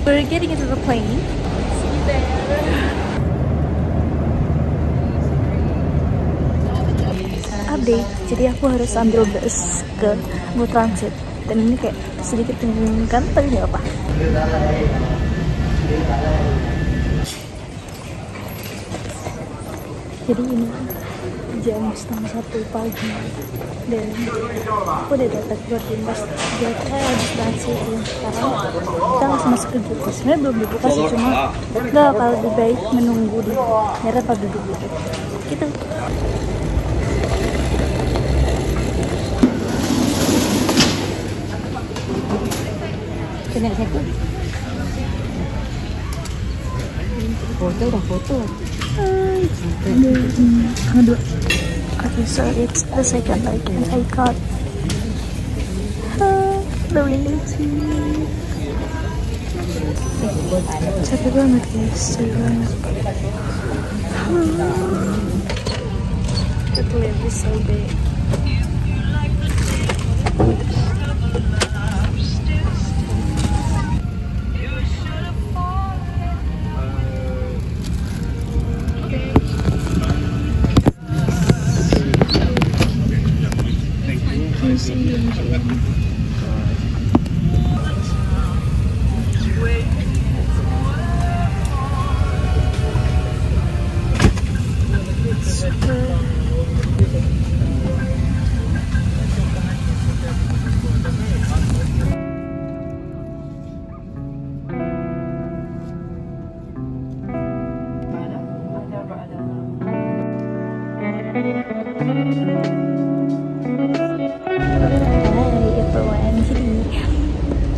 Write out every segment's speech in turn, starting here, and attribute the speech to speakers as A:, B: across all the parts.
A: We're getting into the plane. See you there. Update, jadi aku harus ambil bus ke Go Transit. Dan ini kayak sedikit membingungkan, tapi nggak apa. Jadi ini jam 1:30 pagi dan aku udah dapat boarding pass di transit yang sekarang kita langsung masuk ke gate. Sebenarnya belum dibuka sih, cuma nggak bakal lebih baik menunggu di daerah tempat duduk gitu. Kena satu. Foto dah foto. Aduh. Okay, so it's the second item I got. The window seat. Capek banget guys, capek banget. The plane is so big.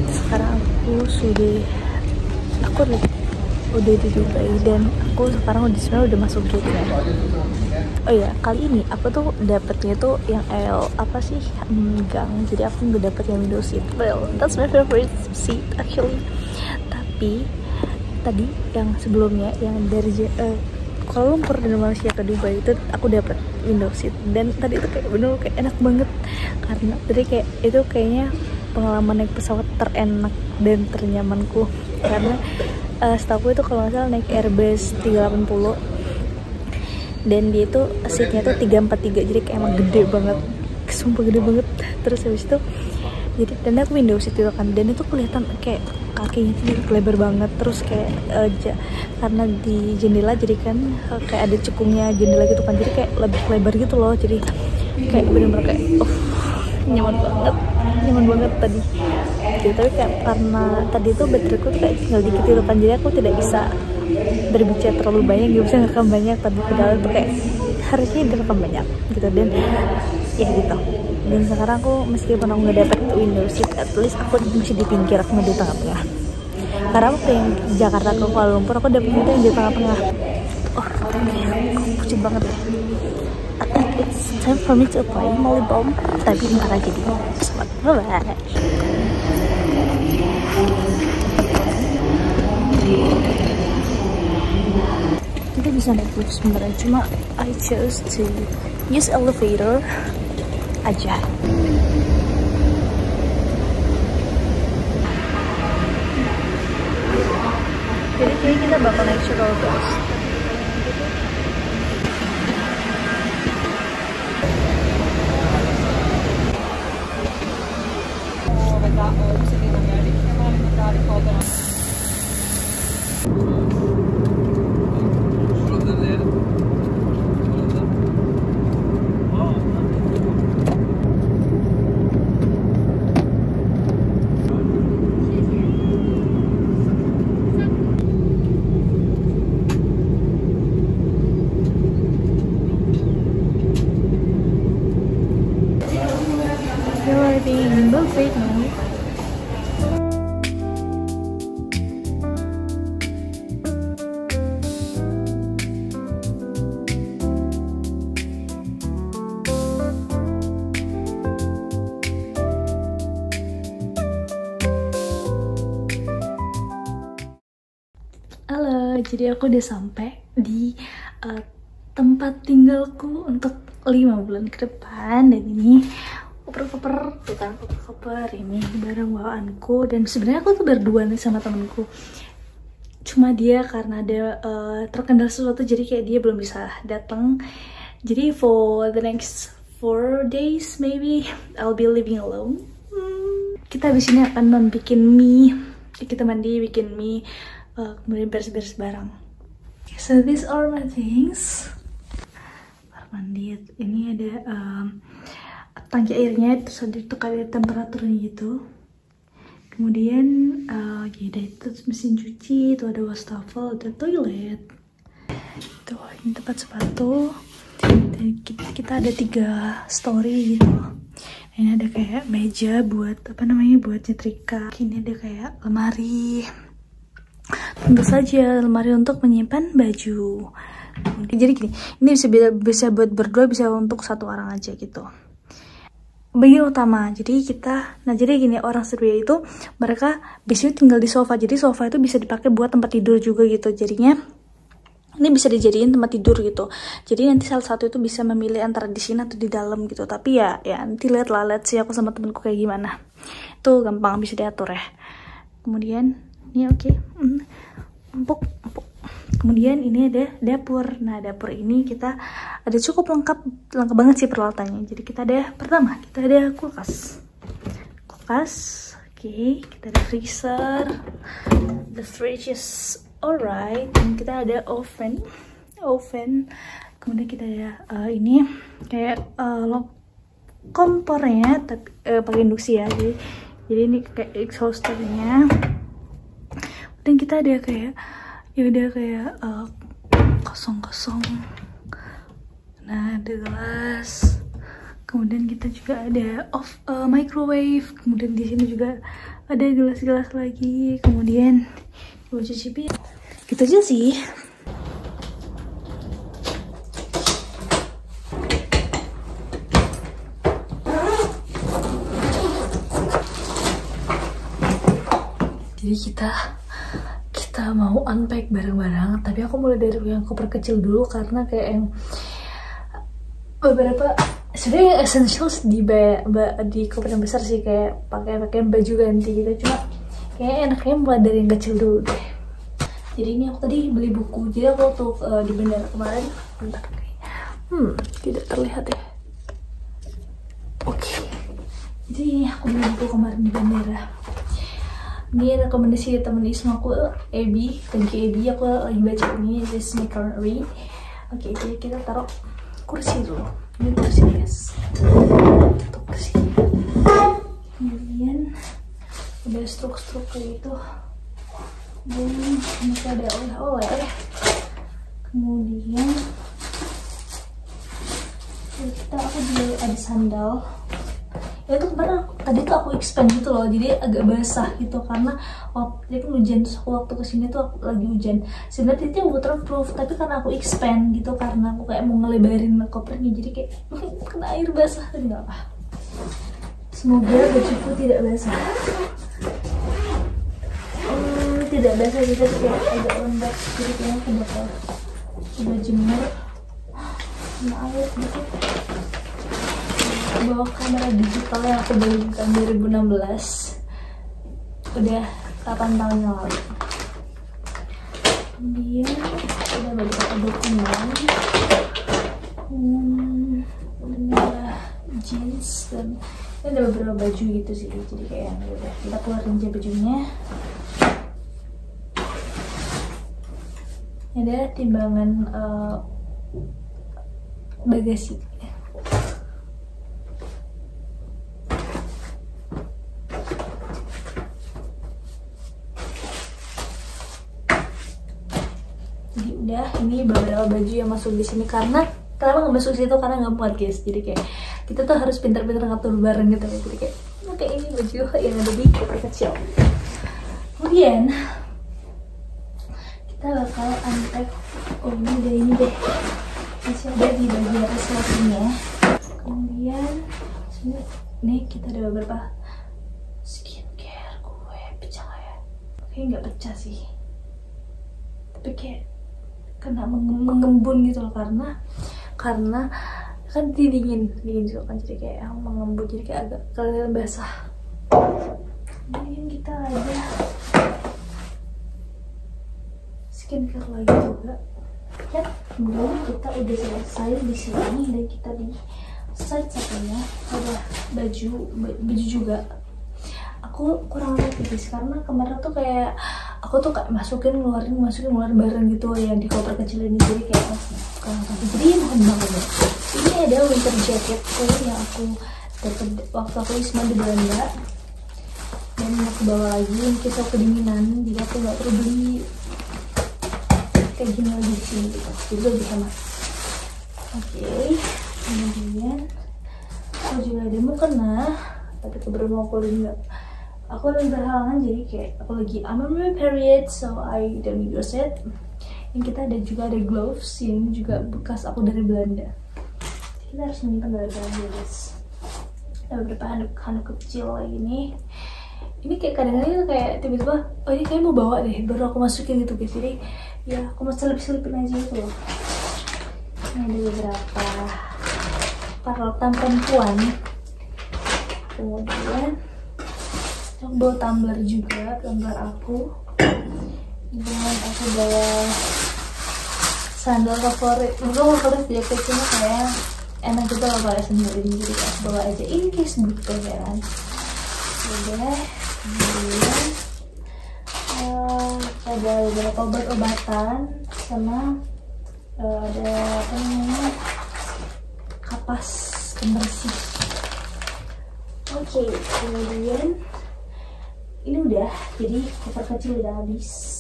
A: Sekarang aku udah di Dubai dan aku sekarang sebenarnya udah masuk gate-nya. Oh ya, kali ini aku tuh dapetnya tuh yang apa sih, gang. Jadi aku nggak dapet yang window seat. Well, that's my favorite seat actually. Tapi tadi yang sebelumnya yang dari Kuala Lumpur dan Malaysia ke Dubai itu aku dapet window seat dan tadi itu kayak bener kayak enak banget karena tadi kayak itu kayaknya pengalaman naik pesawat terenak dan ternyamanku karena setahu itu kalau nggak salah naik Airbus 380 dan dia itu seatnya tuh 343 jadi kayak emang gede banget, sumpah gede banget. Terus habis itu jadi dan aku window seat itu kan dan itu kelihatan kayak kakinya tuh lebar banget, terus kayak karena di jendela jadi kan kayak ada cekungnya jendela gitu kan, jadi kayak lebih lebar gitu loh, jadi kayak bener-bener kayak nyaman banget tadi gitu. Tapi kayak karena tadi tuh bateraiku tuh kayak tinggal dikit gitu kan, jadi aku tidak bisa berbicara terlalu banyak, gak bisa ngerekam banyak, tapi padahal tuh kayak harusnya direkam banyak gitu. Dan ya gitu, dan sekarang aku meskipun aku nggak dapet window seat, at least aku masih di pinggir, aku nggak di tengah-tengah. Karena waktu yang Jakarta ke Kuala Lumpur aku dapet yang di tengah-tengah. Aku pucet banget ya. I think it's time for me to apply Molly Balm, tapi ntar aja di pesawat. Bye-bye. Kita bisa naik lift sebenarnya, cuma I chose to use elevator aja. Jadi kayaknya kita bakal naik shuttle bus. Buffet no. Halo, jadi aku udah sampai di tempat tinggalku untuk 5 bulan ke depan, dan ini koper tuh kan, koper ini barang bawaanku. Dan sebenarnya aku tuh berdua nih sama temenku, cuma dia karena ada terkendala sesuatu jadi kayak dia belum bisa datang. Jadi for the next 4 days maybe I'll be living alone. Kita habis ini akan bikin mie, kita mandi bikin mie, kemudian beres-beres barang. So these are my things. Kamar mandi ini ada tangki airnya, terus ada tukar temperaturnya gitu. Kemudian ya itu mesin cuci, itu ada wastafel, ada toilet. Tuh ini tempat sepatu. Dan kita ada 3 story gitu. Ini ada kayak meja buat apa namanya, buat nyetrika. Ini ada kayak lemari. Tentu saja lemari untuk menyimpan baju. Jadi gini, ini bisa buat berdua, bisa untuk 1 orang aja gitu. Bagian utama, jadi gini, orang Serbia itu mereka biasanya tinggal di sofa, jadi sofa itu bisa dipakai buat tempat tidur juga gitu. Jadinya ini bisa dijadiin tempat tidur gitu. Jadi nanti salah satu itu bisa memilih antara di sini atau di dalam gitu. Tapi ya nanti lihat sih aku sama temenku kayak gimana. Itu gampang bisa diatur ya. Kemudian ini oke. Empuk. Kemudian ini ada dapur. Nah, dapur ini kita ada cukup lengkap banget sih peralatannya. Jadi kita ada kulkas. Oke, kita ada freezer. The fridge is alright. Dan kita ada oven. Kemudian kita ada ini kayak kompornya, tapi pakai induksi ya. Jadi ini kayak exhausternya. Dan kita ada kayak kosong. Nah, ada gelas. Kemudian kita juga ada microwave. Kemudian di sini juga ada gelas-gelas lagi. Kemudian buat cuci piring. Gitu aja sih. Jadi kita mau unpack barang-barang, tapi aku mulai dari yang koper kecil dulu karena kayak yang beberapa sebenarnya essentials di koper yang besar sih, kayak pakaian baju ganti gitu. Cuma kayak enaknya mulai dari yang kecil dulu deh. Jadi ini aku tadi beli buku, jadi aku waktu di bandara kemarin, tidak terlihat ya. Oke. Jadi aku beli buku kemarin di bandara. Ini rekomendasi temen Isma aku, Abby. Thank you Abby, aku lagi baca ini, this is my current read. Oke, jadi kita taruh kursi dulu. Ini kursi guys. Tuh kursi. Kemudian udah struk-struk kayak gitu. Dan ini ada oleh-oleh. Kemudian aku juga ada sandal. Ya itu kemarin tadi tuh aku expand gitu loh, jadi agak basah gitu karena waktu itu hujan. Terus waktu kesini tuh aku lagi hujan. Sebenarnya itu waterproof, tapi karena aku expand gitu karena aku kayak mau ngelebarin kopernya, jadi kayak kena air basah. Tapi nggak apa. Semoga bajuku tidak basah. Tidak basah juga, kayak agak lembab, jadi kayaknya aku bakal coba jemur kena air gitu. Bawa kamera digital yang aku beli tahun 2016, udah 8 tahun yang lalu. Kemudian ada beberapa dokumen, ada jeans, dan ada beberapa baju gitu sih. Jadi kayak udah kita keluarin aja bajunya. Ada timbangan bagasi. Jadi udah, ini beberapa baju yang masuk di sini. Karena kenapa nggak masuk situ, karena nggak muat guys. Jadi kayak kita tuh harus pintar-pintar ngatur bareng gitu ya. Jadi kayak oke, ini baju yang ada di koper kecil. Kemudian kita bakal unpack. Ini deh masih ada di bagian atas lakinya. Kemudian nih kita ada beberapa skincare gue. Pecah ya? Kayaknya nggak pecah sih, tapi kayak kena mengembun gitu loh, karena kan dingin juga kan, jadi kayak mengembut, jadi kayak agak kelihatan basah. Kemudian kita ada skincare lagi juga ya. Kemudian kita udah selesai di sini dan kita di side satunya ada baju juga. Aku kurang lihat guys, karena kemarin tuh kayak aku tuh kayak masukin ngeluarin bareng gitu yang di koper kecil ini, jadi kayak kurang tahu. Jadi mohon banget ya. Ini ada winter jacketku yang aku dapat waktu aku Wisma di Belanda, dan aku bawa lagi in case aku kedinginan, jadi aku nggak perlu beli kayak gini lagi di sini gitu, jadi lebih hemat. Oke, kemudian aku juga ada mukena, tapi kebetulan aku nggak. Aku lagi berhalangan, jadi kayak aku lagi I'm on my period, so I don't use it. Yang kita ada juga ada gloves, ini juga bekas aku dari Belanda. Kita harus menyimpan dari Belanda guys. Ada beberapa handuk kecil lagi nih. Ini kayak kadang-kadang kayak tiba-tiba, oh ini kayak mau bawa deh, baru aku masukin gitu guys. Jadi ya aku mau selip-selipin aja gitu loh. Ini ada beberapa peralatan perempuan. Kemudian aku bawa tumbler juga, tumbler aku. Dan aku bawa sandal favorit. Enggak favorit jaketnya kayak enak gitu loh kalau sendiri, jadi aku bawa aja in case butuh ya kan. Udah, kemudian ada beberapa obat-obatan sama ada apa namanya, kapas pembersih. Oke, kemudian ini udah, jadi koper kecil udah habis.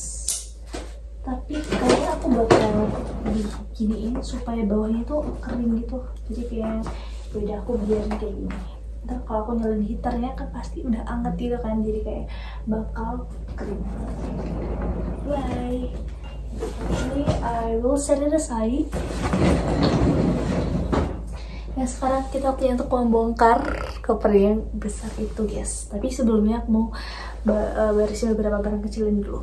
A: Tapi kayaknya aku bakal diginiin supaya bawahnya tuh kering gitu. Jadi kayak udah aku biarin kayak gini. Ntar kalau aku nyalain heaternya kan pasti udah anget gitu kan, jadi kayak bakal kering. Bye. Actually, I will set it aside. Nah sekarang kita waktunya untuk membongkar koper yang besar itu guys. Tapi sebelumnya aku mau beresin beberapa barang kecilin dulu.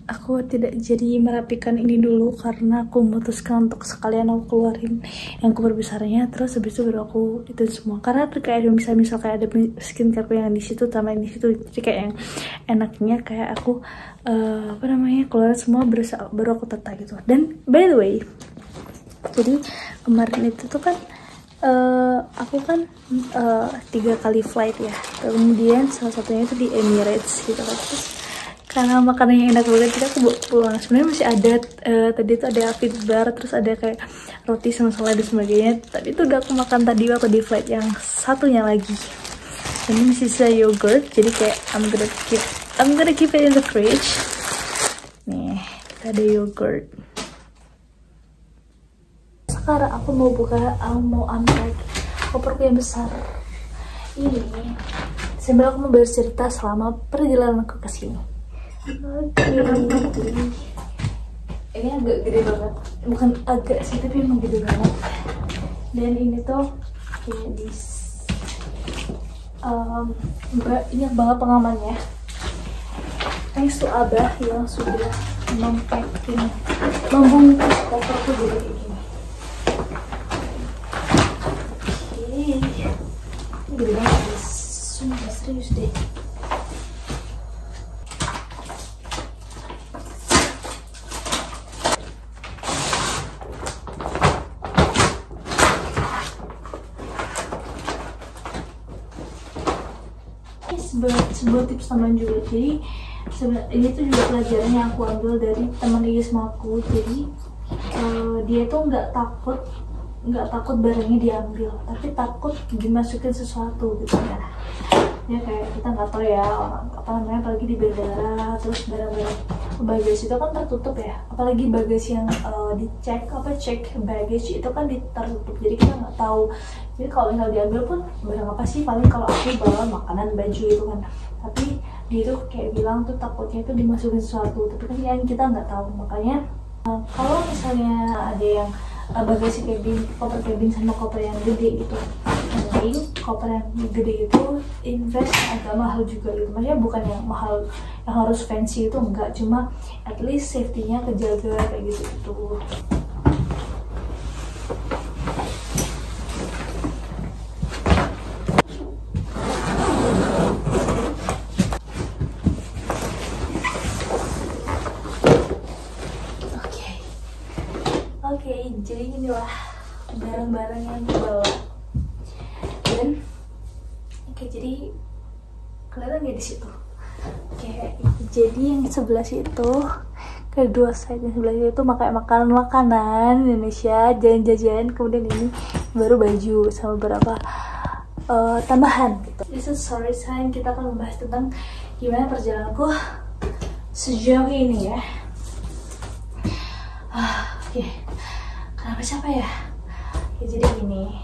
A: Aku tidak jadi merapikan ini dulu karena aku memutuskan untuk sekalian aku keluarin yang koper besarnya, terus habis itu baru aku itu semua. Karena kayak misal kayak ada skincare yang di situ tambahin di situ, jadi kayak yang enaknya kayak aku apa namanya, keluarin semua baru aku tata gitu. Dan by the way, jadi kemarin itu tuh kan aku kan 3 kali flight ya, kemudian salah satunya itu di Emirates gitu kan. Terus karena makanannya enak banget, jadi aku bawa pulang. Sebenarnya masih ada tadi itu ada fit bar, terus ada kayak roti sama salad dan sebagainya, tapi itu udah aku makan tadi waktu di flight yang satunya lagi. Dan ini masih sisa yogurt, jadi kayak I'm gonna keep it in the fridge. Nih, kita ada yogurt. Sekarang aku mau unpack koperku yang besar ini sambil aku mau bercerita selama perjalanan aku ke sini. Oke. Ini agak gede banget, bukan agak sih tapi emang gede banget. Dan ini tuh kayak banyak banget pengamannya. Thanks to Abah yang sudah membungkus koperku jadi kayak gini. Ini gede banget guys, sumpah serius deh. Sebuah tips tambahan juga, jadi ini tuh juga pelajaran yang aku ambil dari teman Yusmaku. Jadi dia tuh nggak takut barangnya diambil, tapi takut dimasukin sesuatu gitu ya. Ya kayak kita nggak tahu ya orang apa namanya, apalagi di bandara, terus barang-barang bagasi itu kan tertutup ya, apalagi bagasi yang cek baggage itu kan tertutup, jadi kita nggak tahu. Jadi kalau misal diambil pun barang apa sih, paling kalau aku bawa makanan, baju itu kan, tapi dia tuh kayak bilang tuh takutnya itu dimasukin sesuatu, tapi kan yang kita nggak tahu. Makanya kalau misalnya ada yang bagasi cabin, koper cabin sama koper yang gede gitu, mending koper yang gede itu invest agak mahal juga gitu. Maksudnya bukan yang mahal yang harus fancy itu enggak, cuma at least safety-nya kejaga kayak gitu. jadi inilah barang-barang yang dibawa. Dan oke, jadi kelihatan nggak di situ? Oke, jadi yang sebelah situ, kedua side yang sebelah situ makanan Indonesia, jajan-jajan, kemudian ini baru baju sama beberapa tambahan gitu. This is story time, kita akan membahas tentang gimana perjalananku sejauh ini ya. Oke, kenapa siapa ya? Ya jadi gini,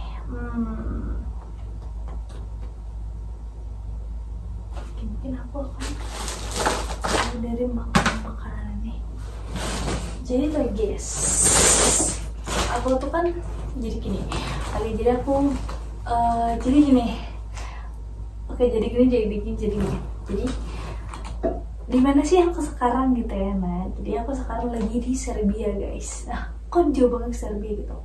A: mungkin aku akan dari makanan ini. Jadi tuh guys, aku tuh kan jadi gini. Jadi aku jadi gini. Oke, jadi gini. Jadi di mana sih aku sekarang gitu ya? Nah, jadi aku sekarang lagi di Serbia guys. Nah, kok jauh banget ke Serbia gitu?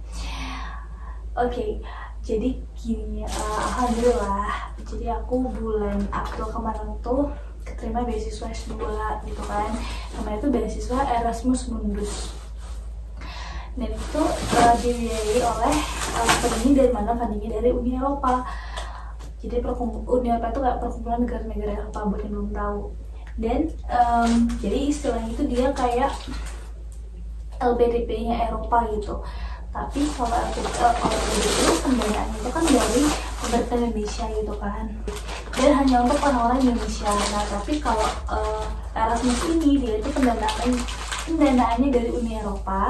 A: Oke, jadi gini, alhamdulillah. Jadi aku bulan April kemarin tuh keterima beasiswa S2 gitu kan. Namanya itu beasiswa Erasmus Mundus. Dan itu dibiayai oleh funding dari mana? Fundingnya dari Uni Eropa. Jadi Uni Eropa itu kayak perkumpulan negara-negara Eropa, buat yang belum tahu. Dan jadi istilahnya itu dia kayak LPDP-nya Eropa gitu. Tapi kalau LPDP pendanaannya itu kan dari pemerintah Indonesia gitu kan. Dan hanya untuk orang-orang Indonesia. Nah, tapi kalau Erasmus ini dia itu pendanaannya dari Uni Eropa.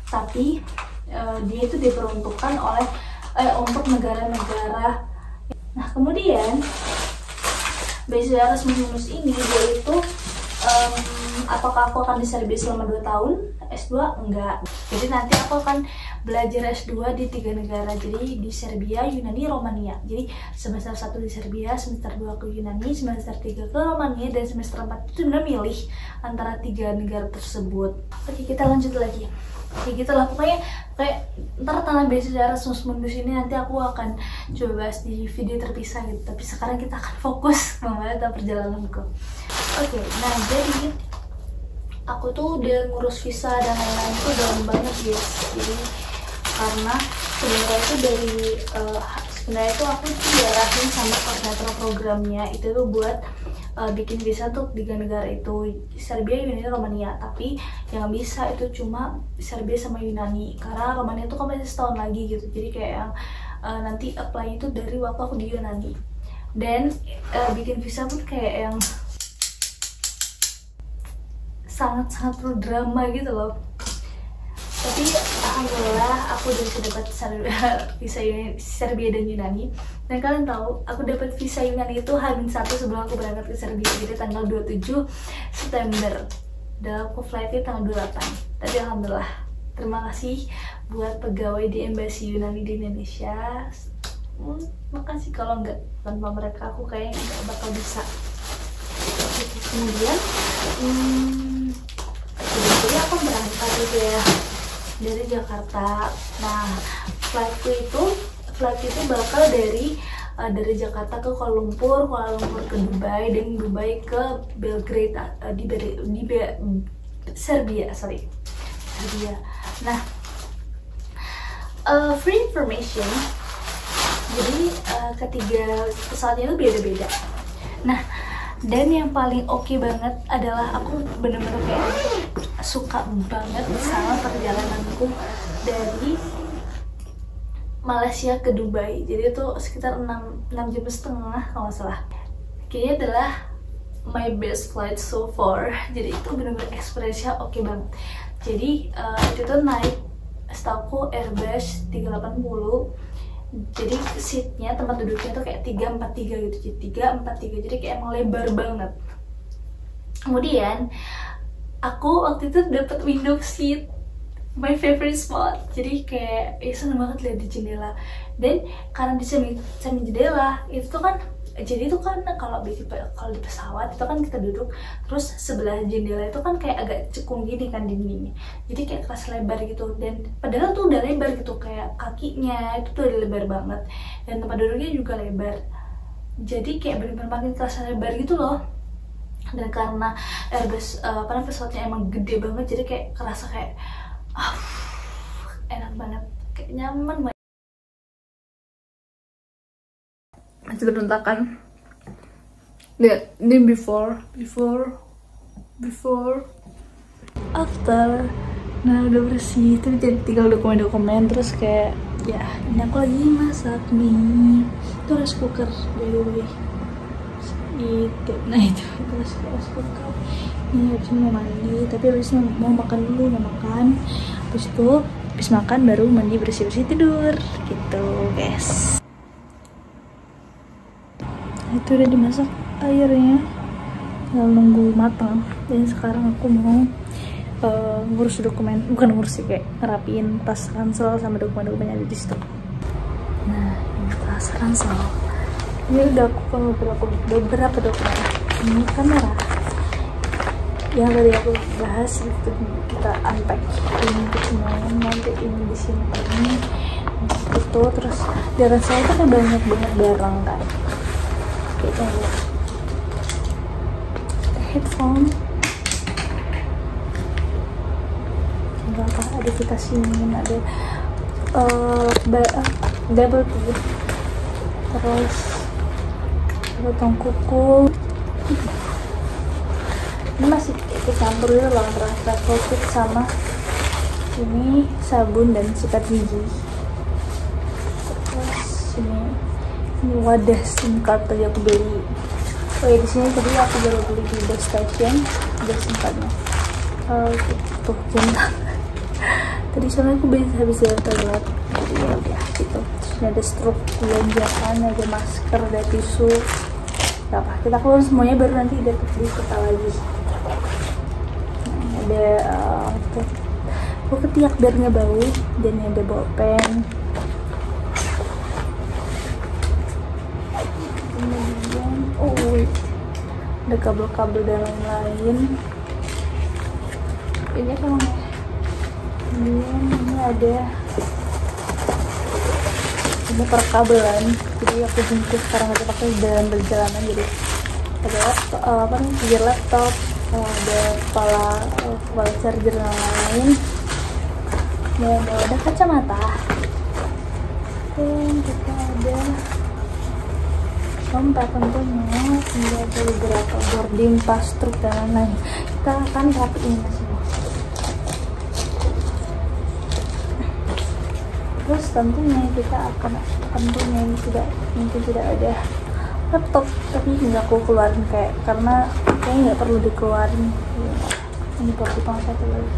A: Tapi dia itu diperuntukkan oleh untuk negara-negara. Nah, kemudian beasiswa Erasmus Mundus ini dia itu apakah aku akan di Serbia selama 2 tahun S2? Enggak. Jadi nanti aku akan belajar S2 di 3 negara. Jadi di Serbia, Yunani, Romania. Jadi semester 1 di Serbia, semester 2 ke Yunani, semester 3 ke Romania, dan semester 4 itu benar milih antara 3 negara tersebut. Oke, kita lanjut lagi. Kayak gitu lah, pokoknya kayak ntar tentang beasiswa Erasmus Mundus ini nanti aku akan coba bahas di video terpisah gitu. Tapi sekarang kita akan fokus membahas tentang perjalananku. Oke, nah jadi aku tuh udah ngurus visa dan lain-lain tuh dalam banget guys. Jadi karena sebenarnya itu dari sebenarnya itu aku tuh diarahin sama koordinator programnya itu tuh buat bikin visa untuk 3 negara itu, Serbia, Yunani, Romania. Tapi yang bisa itu cuma Serbia sama Yunani, karena Romania itu kan masih setahun lagi gitu. Jadi kayak yang nanti apply itu dari waktu aku di Yunani. Dan bikin visa pun kayak yang sangat drama gitu loh. Tapi alhamdulillah aku udah bisa dapat visa Serbia dan Yunani. Dan kalian tahu, aku dapat visa Yunani itu H-1 sebelum aku berangkat ke Serbia. Jadi tanggal 27 September. Dan aku flightnya tanggal 28. Tapi alhamdulillah, terima kasih buat pegawai di Embassy Yunani di Indonesia. Makasih, kalau nggak tanpa mereka aku kayaknya nggak bakal bisa. Kemudian jadi aku berangkat gitu ya dari Jakarta. Nah, flight itu bakal dari Jakarta ke Kuala Lumpur ke Dubai, dan Dubai ke Belgrade di Serbia. Nah, free information, jadi ketiga pesawatnya itu beda-beda. Nah, dan yang paling oke banget adalah aku bener-bener kayak suka banget sama perjalananku dari Malaysia ke Dubai. Jadi itu sekitar 6 jam setengah kalau nggak salah. Kayaknya adalah my best flight so far. Jadi itu bener-bener experience-nya oke banget. Jadi itu tuh naik setahu Airbus 380. Jadi seatnya, tempat duduknya tuh kayak 343 gitu. Jadi 343, jadi kayak emang lebar banget. Kemudian aku waktu itu dapat window seat, my favorite spot. Jadi kayak seneng banget lihat di jendela. Dan karena di samping jendela itu tuh kan, jadi itu kan kalau di pesawat itu kan kita duduk, terus sebelah jendela itu kan kayak agak cekung gini kan dindingnya. Jadi kayak kelas lebar gitu. Dan padahal tuh udah lebar gitu, kayak kakinya itu tuh udah lebar banget. Dan tempat duduknya juga lebar. Jadi kayak bener-bener makin kelas lebar gitu loh. Dan karena Airbus pesawatnya emang gede banget, jadi kayak kerasa kayak enak banget, kayak nyaman banget. Masih berontakan. Lihat, ini before, after. Nah udah bersih, tapi tinggal dokumen terus kayak ya ini aku lagi masak mie. Itu rice cooker by the way. Itu, nah itu rice cooker. Ini habis mau mandi, tapi habis mau makan dulu, mau makan. Habis itu habis makan baru mandi, bersih-bersih, tidur gitu guys. Itu udah dimasak airnya, tinggal nunggu matang. Dan sekarang aku mau ngurus dokumen, bukan ngurus sih, kayak ngerapiin tas ransel sama dokumen-dokumen yang ada di situ. Nah ini tas ransel, ini udah aku beberapa dokumen. Ini kamera yang tadi aku bahas itu, kita unpack ini semua, nanti ini disimpan ini itu. Terus di ransel itu kan banyak banget barang kan, kayak headphone, ada vitamin, ada double tooth, terus potong kuku. Ini masih kecampur gitu loh antara travel kit sama ini sabun dan sikat gigi. Terus ini wadah SIM card tadi aku beli. Oh ya, di sini tadi aku baru beli di bus station, ada SIM cardnya. Gitu, centang. Tadi soalnya aku habis jalan toilet, jadi ya udah gitu. Terus ini ada struk belanjaan, ada masker, ada tisu. Gak apa, kita keluar semuanya baru nanti ada beli kita lagi. Nah, ada aku ketiak biar nggak bau, dan ada bolpen. Kemudian ada kabel-kabel dan lain-lain. Ini kan kemudian ini ada ini perkabelan, jadi aku jemput sekarang aja pakai dalam perjalanan. Jadi ada laptop, ada kepala charger dan lain-lain, dan ada kacamata, dan kita ada dompet tentunya. Ini ada beberapa boarding pass, truk dan lain-lain. Kita akan rapiin semua. Terus tentunya kita akan ini mungkin tidak ada laptop, tapi nggak aku keluarin karena kayaknya nggak perlu dikeluarin. Ini potong satu lagi.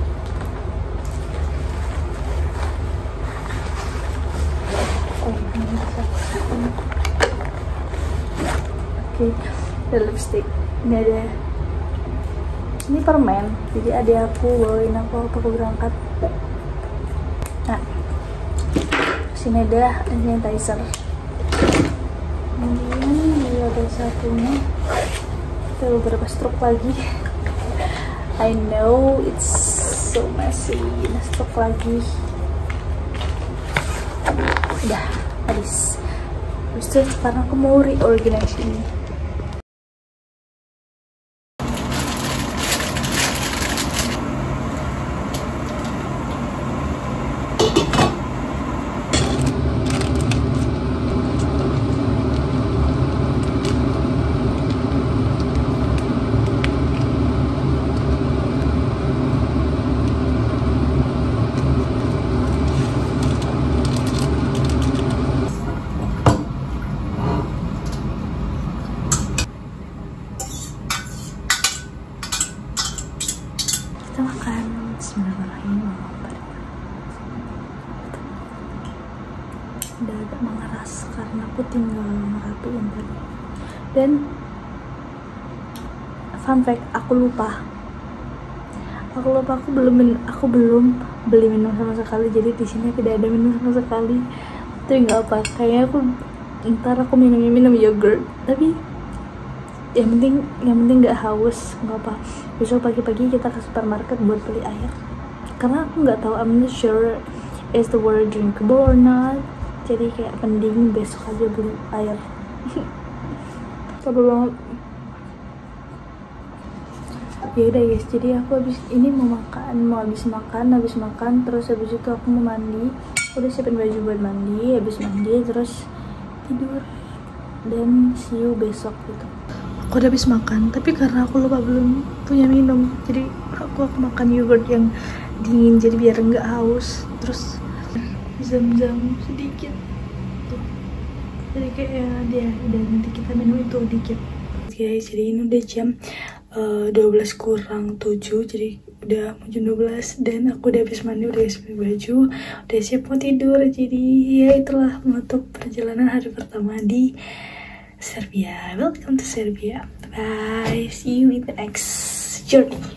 A: Ini satu. Oke, ada lipstick. Ini permen, jadi ada aku bawain aku berangkat. Nah, sini ada sanitizer. Kemudian ini ada satunya, ada beberapa struk lagi. I know it's so messy. Nah, struk lagi. Udah habis. Terus sekarang aku mau reorganize ini. Kita makan. Bismillahirrahmanirrahim. Udah agak mengeras karena aku tinggal ngerapiin tadi. Dan fun fact, aku lupa aku belum beli minum sama sekali. Jadi di sini tidak ada minum sama sekali. Tapi nggak apa, kayaknya ntar aku minum yogurt. Tapi yang penting nggak haus, nggak apa. Besok pagi-pagi kita ke supermarket buat beli air, karena aku nggak tahu, I'm not sure is the water drinkable or not. Jadi kayak mending besok aja beli air. Capek banget. Ya udah guys, jadi aku habis ini mau habis makan, terus habis itu aku mau mandi, udah siapin baju buat mandi, habis mandi terus tidur dan see you besok gitu. Aku udah habis makan, tapi karena aku lupa belum punya minum, jadi aku makan yogurt yang dingin jadi biar nggak haus, terus zam-zam sedikit tuh. Jadi kayak dia, dan nanti kita minum itu dikit. Guys, jadi ini udah jam 12 kurang 7, jadi udah mau jam 12 dan aku udah habis mandi, udah habis pakai baju, udah siap mau tidur. Jadi ya itulah menutup perjalanan hari pertama di Serbia. Welcome to Serbia. Bye, see you in the next journey.